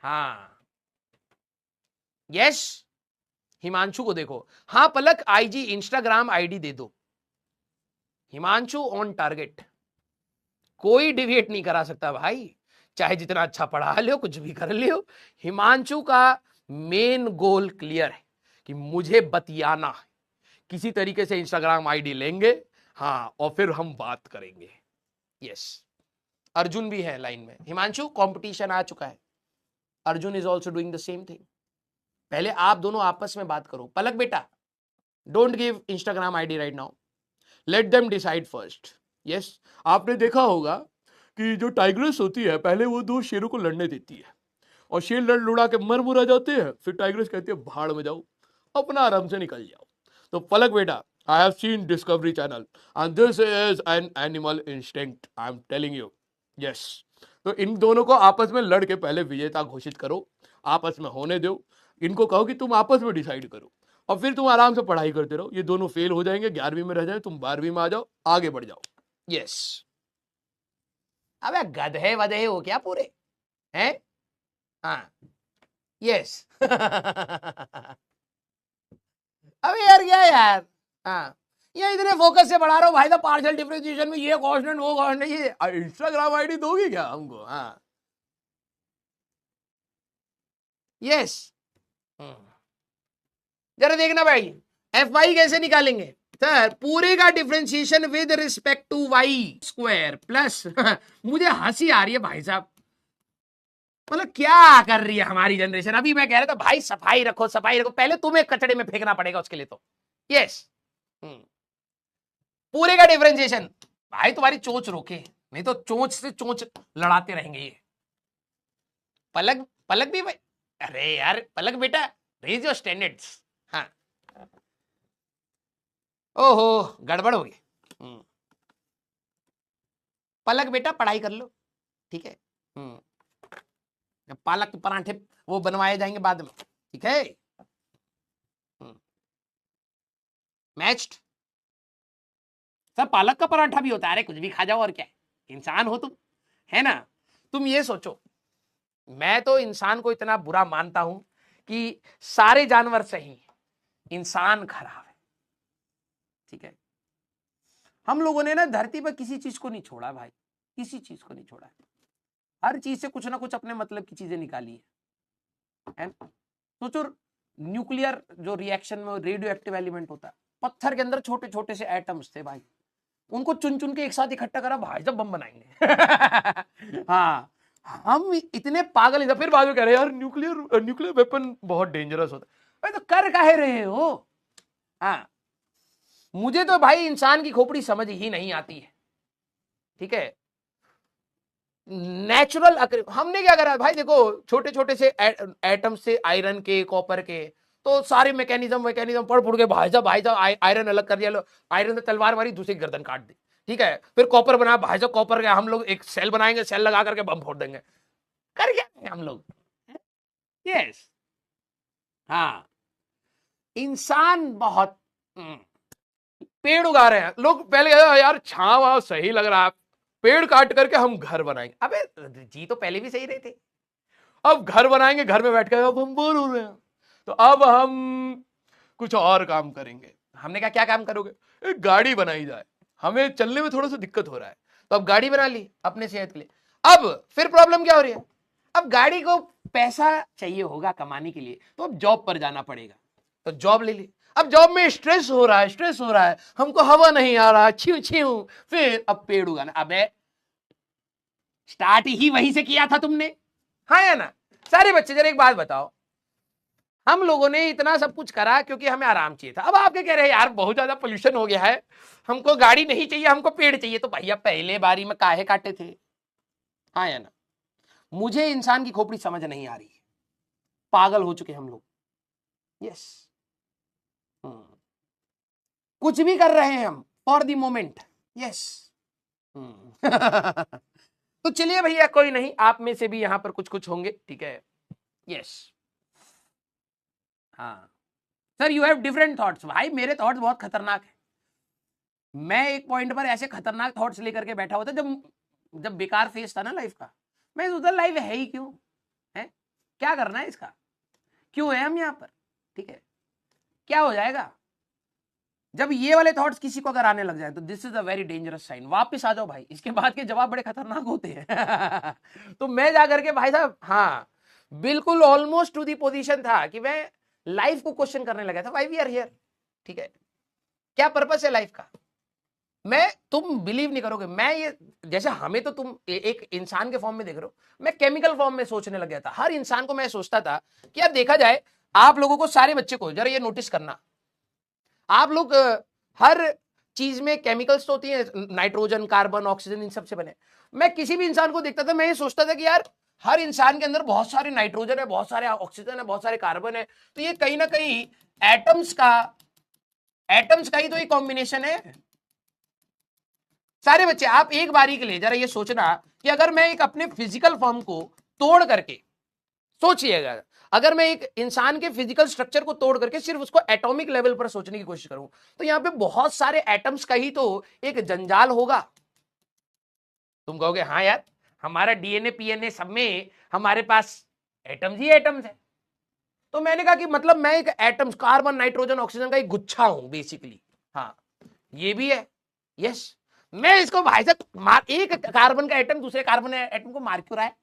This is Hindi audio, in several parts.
हाँ यस, हिमांशु को देखो। हाँ पलक, आईजी इंस्टाग्राम आईडी दे दो। हिमांशु ऑन टारगेट, कोई डिविएट नहीं करा सकता भाई, चाहे जितना अच्छा पढ़ा लो, कुछ भी कर लियो। हिमांशु का मेन गोल क्लियर है कि मुझे बतियाना है, किसी तरीके से इंस्टाग्राम आईडी लेंगे, हाँ, और फिर हम बात करेंगे। यस, अर्जुन भी है लाइन में। हिमांशु कंपटीशन आ चुका है, Arjun is also doing the same thing. पहले आप दोनों आपस में बात करो। पलक बेटा, don't give Instagram ID right now, let them decide first. Yes, आपने देखा होगा कि जो टाइग्रेस होती है, पहले वो दो शेरों को लड़ने देती है, और शेर लड़ लुड़ा के मर मुरा जाते हैं, फिर टाइग्रेस कहती है भाड़ में जाओ, अपना आराम से निकल जाओ। तो पलक बेटा, I have seen discovery channel and this is an animal instinct, I am telling you. Yes, तो इन दोनों को आपस में लड़ के पहले विजेता घोषित करो, आपस में होने दो, इनको कहो कि तुम आपस में डिसाइड करो, और फिर तुम आराम से पढ़ाई करते रहो। ये दोनों फेल हो जाएंगे, 11वीं में रह जाए, तुम 12वीं में आ जाओ, आगे बढ़ जाओ। यस, अबे गधे वधे हो क्या पूरे हैं? हाँ यस अबे यार क्या यार, हाँ, ये इतने फोकस से पढ़ा रहा हूँ भाई साहब, पार्शियल डिफरेंशिएशन में ये कांस्टेंट वो कांस्टेंट, ये इंस्टाग्राम आईडी दोगी क्या हमको? हाँ यस, जरा देखना भाई, एफ वाई कैसे निकालेंगे सर? पूरे का differentiation with respect to Y square plus मुझे हंसी आ रही है भाई साहब, मतलब क्या कर रही है हमारी जनरेशन। अभी मैं कह रहा था भाई सफाई रखो सफाई रखो, पहले तुम्हें कचड़े में फेंकना पड़ेगा उसके लिए तो। यस, पूरे का डिफरेंशिएशन, भाई तुम्हारी चोंच रोके, नहीं तो चोंच से चोंच लड़ाते रहेंगे ये। पलक, पलक भी भाई, अरे यार पलक बेटा, रेज योर स्टैंडर्ड्स। हाँ, ओहो गड़बड़ हो गई। पलक बेटा पढ़ाई कर लो, ठीक है। पालक के परांठे वो बनवाए जाएंगे बाद में, ठीक है। मैच्ड, सर पालक का पराठा भी होता है, अरे कुछ भी खा जाओ और क्या, इंसान हो तुम, है ना। तुम ये सोचो, मैं तो इंसान को इतना बुरा मानता हूं कि सारे जानवर सही, इंसान खराब है, ठीक है। हम लोगों ने ना धरती पर किसी चीज को नहीं छोड़ा भाई, किसी चीज को नहीं छोड़ा, हर चीज से कुछ ना कुछ अपने मतलब की चीजें निकाली है। सोचो, न्यूक्लियर जो रिएक्शन में रेडियो एक्टिव एलिमेंट होता है, पत्थर के अंदर छोटे छोटे से एटम्स थे भाई, उनको चुन चुन के एक साथ इकट्ठा करा भाई, जब बम बनाएंगे हाँ, हम इतने पागल हैं, फिर बाद में कह रहे हैं यार न्यूक्लियर वेपन बहुत डेंजरस होता है। भाई तो कर काहे रहे हो? हाँ, मुझे तो भाई इंसान की खोपड़ी समझ ही नहीं आती है, ठीक है। नेचुरल हमने क्या करा भाई, देखो छोटे छोटे से एटम से, आयरन के, कॉपर के, तो सारे मैकेनिज्म पढ़ के भाई साहब आयरन अलग कर दिया, आयरन से तलवार मारी, दूसरी गर्दन काट दी, ठीक है। फिर कॉपर बना भाई साहब, कॉपर का हम लोग एक सेल बनाएंगे, सेल लगा करके बम फोड़ देंगे, कर क्या हम लोग। यस, हाँ, इंसान बहुत पेड़ उगा रहे हैं लोग, पहले यार छाव सही लग रहा है, पेड़ काट करके हम घर बनाएंगे, अबे जी तो पहले भी सही रहे थे, अब घर बनाएंगे, घर में बैठ कर अब हम बोर हो रहे हैं, तो अब हम कुछ और काम करेंगे। हमने कहा क्या काम करोगे? एक गाड़ी बनाई जाए, हमें चलने में थोड़ा सा दिक्कत हो रहा है, तो अब गाड़ी बना ली अपने सेहत के लिए। अब फिर प्रॉब्लम क्या हो रही है, अब गाड़ी को पैसा चाहिए होगा कमाने के लिए, तो अब जॉब पर जाना पड़ेगा, तो जॉब ले ली। अब जॉब में स्ट्रेस हो रहा है, हमको हवा नहीं आ रहा, छिव छिव, फिर अब पेड़ उगाना। अबे स्टार्ट ही वहीं से किया था तुमने, हाँ या ना? सारे बच्चे जरा एक बात बताओ, हम लोगों ने इतना सब कुछ करा क्योंकि हमें आराम चाहिए था, अब आपके कह रहे हैं यार बहुत ज्यादा पोल्यूशन हो गया है, हमको गाड़ी नहीं चाहिए, हमको पेड़ चाहिए, तो भैया पहले बारी में काहे काटे थे, हाँ या ना? मुझे इंसान की खोपड़ी समझ नहीं आ रही है, पागल हो चुके हम लोग। यस, कुछ भी कर रहे हैं हम फॉर द मोमेंट। यस, तो चलिए भैया, कोई नहीं, आप में से भी यहां पर कुछ कुछ होंगे, ठीक है। यस, हाँ sir, you have different thoughts. भाई मेरे थॉट्स बहुत खतरनाक है, मैं एक पॉइंट पर ऐसे खतरनाक थॉट्स लेकर के बैठा होता, जब बेकार फेस था ना लाइफ का, मैं सोचता लाइफ है ही क्यों, है क्या करना है इसका, क्यों है हम यहाँ पर, ठीक है, क्या हो जाएगा जब ये वाले थॉट्स किसी को अगर आने लग जाए, तो this is a very dangerous sign. वापस आ जाओ भाई, इसके बाद के जवाब बड़े खतरनाक होते हैं। तो मैं जाकर के भाई साहब, हाँ बिल्कुल ऑलमोस्ट टू दी पोजीशन था कि मैं लाइफ को क्वेश्चन करने लगा था, व्हाई वी आर हियर, ठीक है, क्या पर्पस है लाइफ का। तुम बिलीव नहीं करोगे, मैं ये जैसे हमें तो तुम एक इंसान के फॉर्म में देख रहे हो, मैं केमिकल फॉर्म में सोचने लग गया था। हर इंसान को मैं सोचता था कि यार देखा जाए, आप लोगों को, सारे बच्चे को जरा ये नोटिस करना, आप लोग हर चीज में केमिकल्स तो होती है, नाइट्रोजन, कार्बन, ऑक्सीजन, इन सब से बने। मैं किसी भी इंसान को देखता था, मैं ये सोचता था कि यार हर इंसान के अंदर बहुत सारे नाइट्रोजन है, बहुत सारे ऑक्सीजन है, बहुत सारे कार्बन है, तो ये कहीं ना कहीं एटम्स का ही तो एक कॉम्बिनेशन है। सारे बच्चे आप एक बारी के लिए जरा ये सोचना कि अगर मैं एक अपने फिजिकल फॉर्म को तोड़ करके, सोचिएगा, अगर मैं एक इंसान के फिजिकल स्ट्रक्चर को तोड़ करके सिर्फ उसको एटॉमिक लेवल पर सोचने की कोशिश करूं, तो यहां पे बहुत सारे एटम्स का ही तो एक जंजाल होगा। तुम कहोगे हाँ यार, हमारा डीएनए पीएनए सब में हमारे पास एटम्स ही एटम्स है। तो मैंने कहा कि मतलब मैं एक एटम्स, कार्बन, नाइट्रोजन, ऑक्सीजन का एक गुच्छा हूं बेसिकली। हाँ ये भी है, यस। मैं इसको भाई साहब, एक कार्बन का एटम दूसरे कार्बन एटम को मार क्यों रहा है।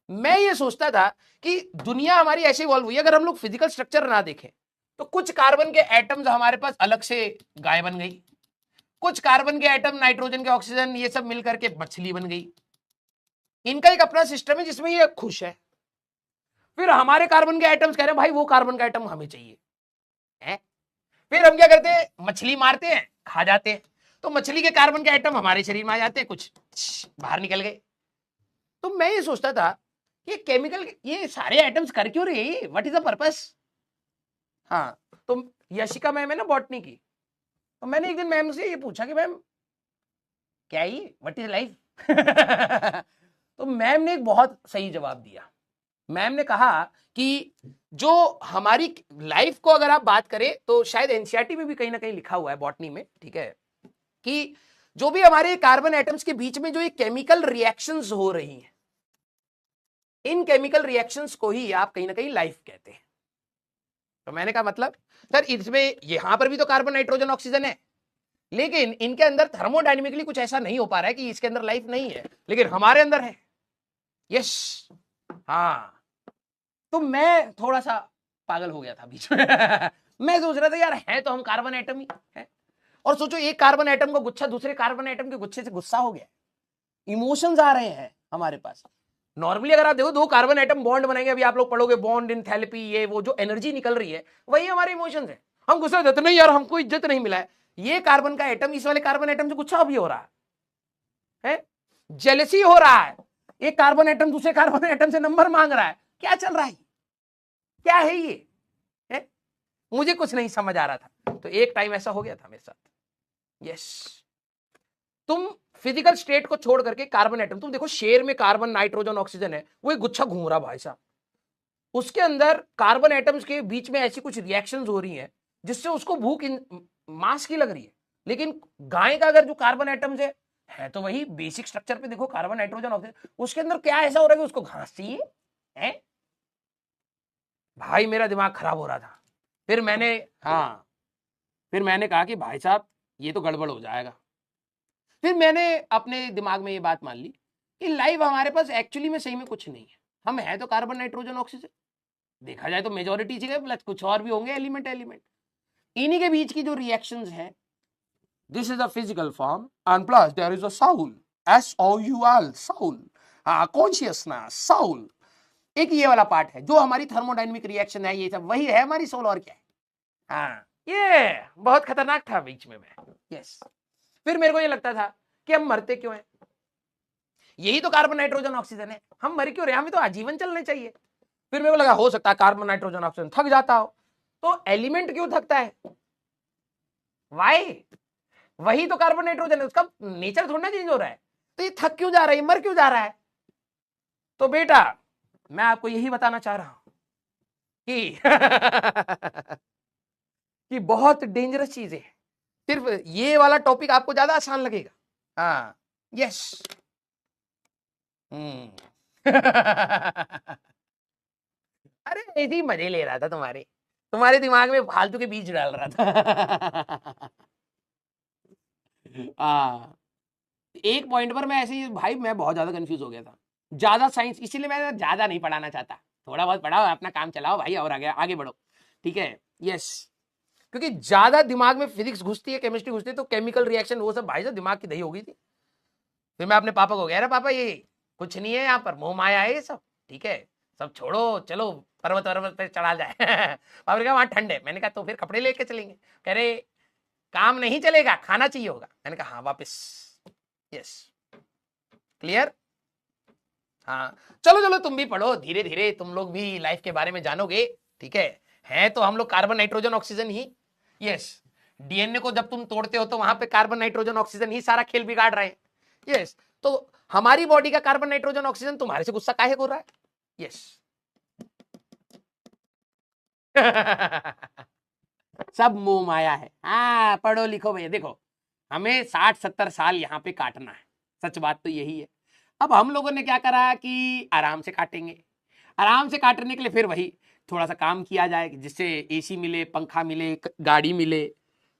मैं ये सोचता था कि दुनिया हमारी ऐसे इवॉल्व हुई, अगर हम लोग फिजिकल स्ट्रक्चर ना देखें तो कुछ कार्बन के एटम्स हमारे पास अलग से गाय बन गई, कुछ कार्बन के एटम, नाइट्रोजन के, ऑक्सीजन, ये सब मिलकर के मछली बन गई। इनका एक अपना सिस्टम है जिसमें ये खुश है। फिर हमारे कार्बन के एटम्स कह रहे हैं भाई वो कार्बन का एटम हमें चाहिए है? फिर हम क्या करते हैं, मछली मारते हैं, खा जाते हैं, तो मछली के कार्बन के एटम हमारे शरीर में आ जाते हैं, कुछ बाहर निकल गए। तो मैं ये सोचता था ये केमिकल, ये सारे एटम्स कर क्यों रहे, व्हाट इज द पर्पस। हाँ तो यशिका मैम है ना बॉटनी की, तो मैंने एक दिन मैम से ये पूछा कि मैम क्या ही व्हाट इज लाइफ। तो मैम ने एक बहुत सही जवाब दिया। मैम ने कहा कि जो हमारी लाइफ को अगर आप बात करें तो शायद एनसीईआरटी में भी कहीं ना कहीं लिखा हुआ है, बॉटनी में, ठीक है, कि जो भी हमारे कार्बन एटम्स के बीच में जो ये केमिकल रिएक्शंस हो रही हैं, इन केमिकल रिएक्शंस को ही आप कहीं ना कहीं लाइफ कहते हैं। तो मैंने कहा मतलब सर इसमें यहां पर भी तो कार्बन, नाइट्रोजन, ऑक्सीजन है, लेकिन इनके अंदर थर्मोडायनेमिकली कुछ ऐसा नहीं हो पा रहा है कि इसके अंदर लाइफ नहीं है, लेकिन हमारे अंदर है, यस। हाँ तो मैं थोड़ा सा पागल हो गया था बीच में। मैं सोच रहा था यार है तो हम कार्बन एटम ही है, और सोचो एक कार्बन एटम का गुच्छा दूसरे कार्बन एटम के गुच्छे से गुस्सा हो गया, इमोशंस आ रहे हैं हमारे पास। नॉर्मली अगर आप देखो दो कार्बन एटम बॉन्ड बनाएंगे, अभी आप लोग पढ़ोगे बॉन्ड इनथैलेपी, ये वो जो एनर्जी निकल रही है वही हमारे इमोशंस है। हम गुस्सा हो जाते नहीं यार हमको इज्जत नहीं मिला है, ये कार्बन का एटम इस वाले कार्बन एटम से गुस्सा भी हो रहा है, जेलसी हो रहा है, एक कार्बन एटम दूसरे कार्बन एटम से नंबर मांग रहा है, क्या चल रहा है, क्या है ये है? मुझे कुछ नहीं समझ आ रहा था। तो एक टाइम ऐसा हो गया था मेरे साथ, यस। तुम फिजिकल स्टेट को छोड़ करके कार्बन एटम, तुम देखो शेर में कार्बन, नाइट्रोजन, ऑक्सीजन है, वो एक गुच्छा घूम रहा भाई साहब, उसके अंदर कार्बन एटम्स के बीच में ऐसी कुछ रिएक्शंस हो रही हैं जिससे उसको भूख मांस की लग रही है। लेकिन गाय का अगर जो कार्बन एटम्स है तो वही बेसिक स्ट्रक्चर पे देखो, कार्बन, नाइट्रोजन, ऑक्सीजन, उसके अंदर क्या ऐसा हो रहा है कि उसको घास चाहिए है। भाई मेरा दिमाग खराब हो रहा था। फिर मैंने कहा कि भाई साहब ये तो गड़बड़ हो जाएगा। फिर मैंने अपने दिमाग में ये बात मान ली कि लाइफ हमारे पास एक्चुअली में सही में कुछ नहीं है, हम है तो कार्बन, नाइट्रोजन, ऑक्सीजन, देखा जाए तो मेजोरिटी चीजें, प्लस कुछ और भी होंगे एलिमेंट, इन्हीं के बीच की जो रिएक्शंस है, this is a physical form and plus there is a soul, SOUL, soul, consciousness, soul, एक ये वाला पार्ट है जो हमारी थर्मोडायनेमिक रिएक्शन है, ये सब वही है हमारी सोल, और क्या है। हाँ ये बहुत खतरनाक था बीच में मैं, यस। फिर मेरे को ये लगता था कि हम मरते क्यों हैं, यही तो कार्बन, नाइट्रोजन, ऑक्सीजन है, हम मर क्यों रहे, हमें तो आजीवन चलने चाहिए। फिर मेरे को लगा हो सकता है कार्बन, नाइट्रोजन, ऑक्सीजन थक जाता हो, तो एलिमेंट क्यों थकता है, वाई, वही तो कार्बन, नाइट्रोजन है, उसका नेचर थोड़ा ना चेंज हो रहा है, तो ये थक क्यों जा रहा है, मर क्यों जा रहा है। तो बेटा मैं आपको यही बताना चाह रहा हूं कि कि बहुत डेंजरस चीज है। सिर्फ ये वाला टॉपिक आपको ज्यादा आसान लगेगा, हाँ, यस। ऐसे ही मजे ले रहा था, तुम्हारे दिमाग में फालतू के बीज डाल रहा था। हाँ, एक पॉइंट पर मैं ऐसे ही भाई मैं बहुत ज्यादा कंफ्यूज हो गया था, ज्यादा साइंस, इसीलिए मैं ज्यादा नहीं पढ़ाना चाहता, थोड़ा बहुत पढ़ाओ, अपना काम चलाओ भाई और आगे आगे बढ़ो, ठीक है। यस, क्योंकि ज्यादा दिमाग में फिजिक्स घुसती है, केमिस्ट्री घुसती है, तो केमिकल रिएक्शन वो सब भाई साहब दिमाग की दही हो गई थी। फिर मैं अपने पापा को कह रहा, पापा ये कुछ नहीं है, यहाँ पर मोह माया है ये सब, ठीक है, सब छोड़ो, चलो पर्वत पर्वत पे चढ़ा जाए। पापा ने कहा वहां ठंड है, मैंने कहा तो फिर कपड़े लेके चलेंगे, कह रहे काम नहीं चलेगा, खाना चाहिए होगा, मैंने कहा हाँ वापस। Yes, clear. हाँ, चलो चलो तुम भी पढ़ो, धीरे धीरे तुम लोग भी लाइफ के बारे में जानोगे, ठीक है तो हम लोग कार्बन नाइट्रोजन ऑक्सीजन ही। यस, डीएनए को जब तुम तोड़ते हो तो वहां पे कार्बन नाइट्रोजन ऑक्सीजन ही सारा खेल बिगाड़ रहे हैं। यस, तो हमारी बॉडी का कार्बन नाइट्रोजन ऑक्सीजन तुम्हारे से गुस्सा काहे हो रहा है। यस। सब मोह माया है। हाँ, पढ़ो लिखो भैया, देखो हमें 60-70 साल यहाँ पे काटना है, सच बात तो यही है। अब हम लोगों ने क्या करा कि आराम से काटेंगे, आराम से काटने के लिए फिर वही थोड़ा सा काम किया जाए जिससे एसी मिले, पंखा मिले, गाड़ी मिले,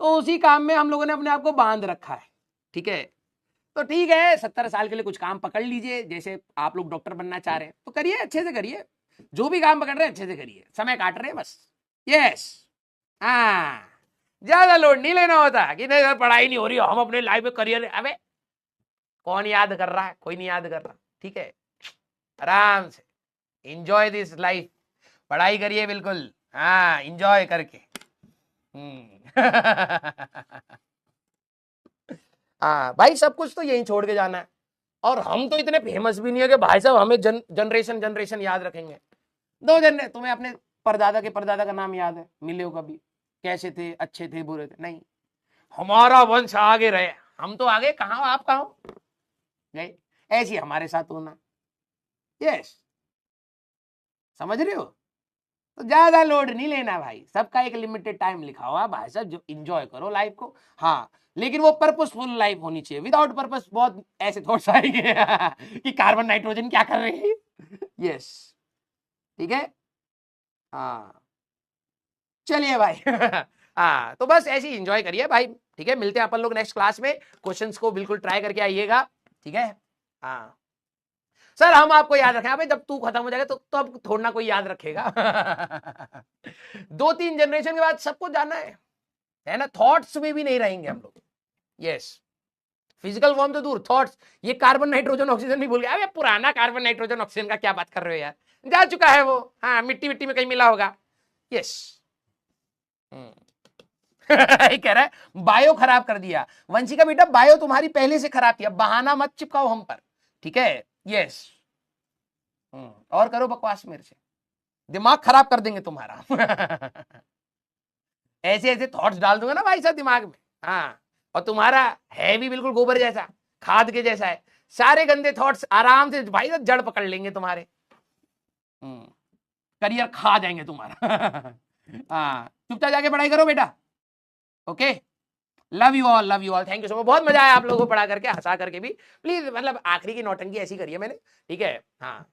तो उसी काम में हम लोगों ने अपने आप को बांध रखा है, ठीक है। तो ठीक है, 70 साल के लिए कुछ काम पकड़ लीजिए, जैसे आप लोग डॉक्टर बनना चाह रहे हैं तो करिए, अच्छे से करिए, जो भी काम पकड़ रहे हैं अच्छे से करिए, समय काट रहे हैं बस। यस, हाँ, ज्यादा लोड नहीं लेना होता कि नहीं पढ़ाई नहीं हो रही, हम अपने लाइफ में करियर, अबे कौन याद कर रहा है, कोई नहीं याद कर रहा, ठीक है, आराम से एंजॉय दिस लाइफ, पढ़ाई करिए बिल्कुल, हाँ एंजॉय करके। हाँ भाई, सब कुछ तो यही छोड़ के जाना है, और हम तो इतने फेमस भी नहीं है कि भाई साहब हमें जनरेशन जनरेशन याद रखेंगे। तुम्हें अपने परदादा के परदादा का नाम याद है, मिले हो कभी, कैसे थे, अच्छे थे, बुरे थे, नहीं, हमारा वंश आगे रहे, हम तो आगे, कहाँ आप कहाँ हो, ऐसी हमारे साथ होना। यस, समझ रहे हो, तो ज्यादा लोड नहीं लेना भाई, सबका एक लिमिटेड टाइम लिखा हुआ भाई साहब, जो इंजॉय करो लाइफ को। हाँ, लेकिन वो पर्पसफुल लाइफ होनी चाहिए, विदाउट पर्पस बहुत ऐसे थॉट्स आएंगे कि कार्बन नाइट्रोजन क्या कर रही है। यस, ठीक है, हाँ, चलिए भाई। हाँ, तो बस ऐसे ही इंजॉय करिए भाई, ठीक है, मिलते हैं अपन लोग नेक्स्ट क्लास में, क्वेश्चंस को बिल्कुल ट्राई करके आइएगा, ठीक है। हाँ सर, हम आपको याद रखें, अबे जब तू खत्म हो जाएगा तो अब थोड़ा ना कोई याद रखेगा। 2-3 जनरेशन के बाद सबको जाना है ना, थॉट्स में भी नहीं रहेंगे हम लोग। यस, फिजिकल फॉर्म तो दूर, थॉट्स, ये कार्बन नाइट्रोजन ऑक्सीजन नहीं भूल गया, अबे पुराना कार्बन नाइट्रोजन ऑक्सीजन का क्या बात कर रहे हो यार, जा चुका है वो, हाँ मिट्टी मिट्टी में कहीं मिला होगा। यस। कह रहा है बायो खराब कर दिया, वंशी का बेटा बायो तुम्हारी पहले से खराब थी, अब बहाना मत चिपकाओ हम पर, ठीक है। यस, और करो बकवास मेरे से, दिमाग खराब कर देंगे तुम्हारा। ऐसे ऐसे थॉट्स डाल दूंगा ना भाई साहब दिमाग में, हाँ, और तुम्हारा है भी बिल्कुल गोबर जैसा, खाद के जैसा है, सारे गंदे थॉट्स आराम से भाई साहब जड़ पकड़ लेंगे तुम्हारे, करियर खा जाएंगे तुम्हारा। हाँ, चुपचाप जाके पढ़ाई करो बेटा, okay, love you all, love you all, thank you so much, बहुत मजा आया आप लोगों को पढ़ा करके, हंसा करके भी, प्लीज मतलब आखिरी की नौटंकी ऐसी करिए मैंने, ठीक है, हाँ।